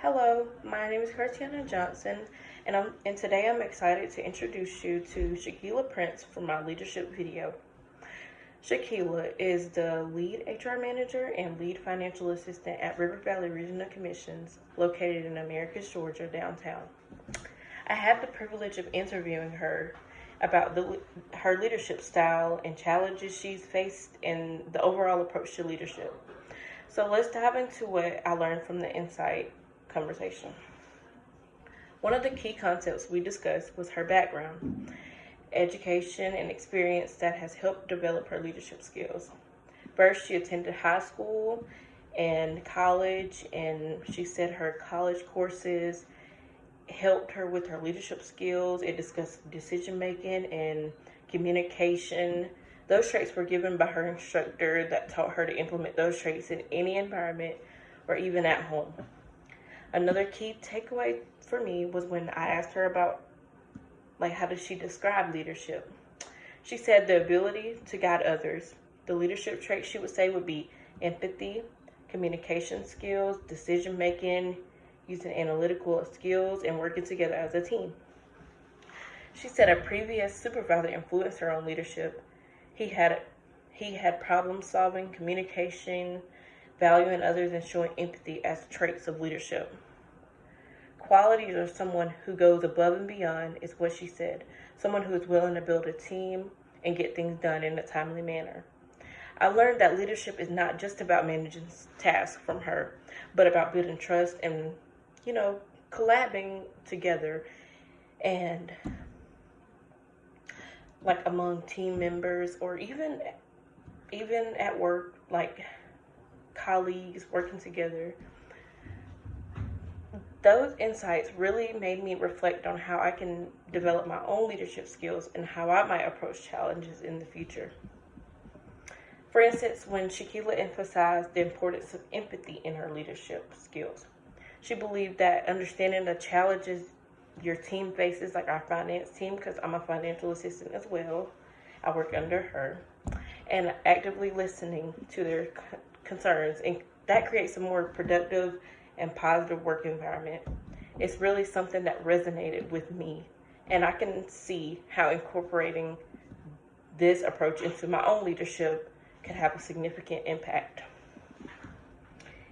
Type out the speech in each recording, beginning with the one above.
Hello, my name is Cartiana Johnson, and today I'm excited to introduce you to Shaquila Prince from my leadership video. Shaquila is the lead HR manager and lead financial assistant at River Valley Regional Commissions, located in Americus, Georgia, downtown. I had the privilege of interviewing her about her leadership style and challenges she's faced and the overall approach to leadership. So let's dive into what I learned from the Insight conversation. One of the key concepts we discussed was her background, education, and experience that has helped develop her leadership skills. First, she attended high school and college, and she said her college courses helped her with her leadership skills. It discussed decision making and communication. Those traits were given by her instructor that taught her to implement those traits in any environment or even at home. Another key takeaway for me was when I asked her about, how does she describe leadership? She said the ability to guide others. The leadership traits she would say would be empathy, communication skills, decision making, using analytical skills, and working together as a team. She said a previous supervisor influenced her on leadership. He had problem solving, communication, valuing others, and showing empathy as traits of leadership. Qualities of someone who goes above and beyond is what she said. Someone who is willing to build a team and get things done in a timely manner. I learned that leadership is not just about managing tasks from her, but about building trust and, collabing together and among team members or even at work, like colleagues working together. Those insights really made me reflect on how I can develop my own leadership skills and how I might approach challenges in the future. For instance, when Shaquila emphasized the importance of empathy in her leadership skills, she believed that understanding the challenges your team faces, like our finance team, because I'm a financial assistant as well, I work under her, and actively listening to their concerns, and that creates a more productive and positive work environment. It's really something that resonated with me, and I can see how incorporating this approach into my own leadership could have a significant impact.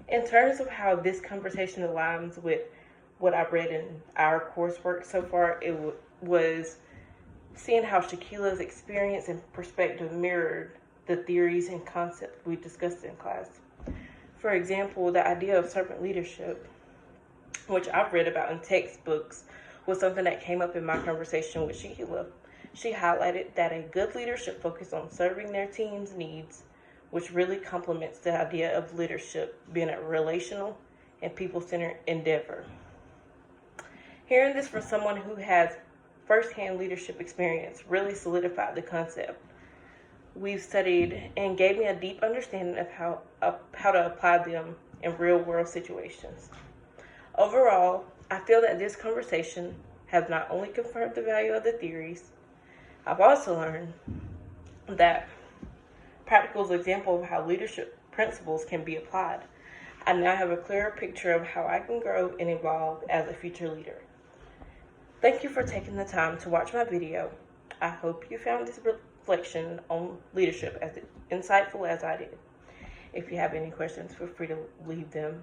In terms of how this conversation aligns with what I've read in our coursework so far, it was seeing how Shaquila's experience and perspective mirrored the theories and concepts we discussed in class. For example, the idea of servant leadership, which I've read about in textbooks, was something that came up in my conversation with Shaquila. She highlighted that a good leader should focus on serving their team's needs, which really complements the idea of leadership being a relational and people-centered endeavor. Hearing this from someone who has first-hand leadership experience really solidified the concept we've studied and gave me a deep understanding of how to apply them in real-world situations. Overall, I feel that this conversation has not only confirmed the value of the theories, I've also learned that practical example of how leadership principles can be applied. I now have a clearer picture of how I can grow and evolve as a future leader. Thank you for taking the time to watch my video. I hope you found this reflection on leadership as insightful as I did. If you have any questions, feel free to leave them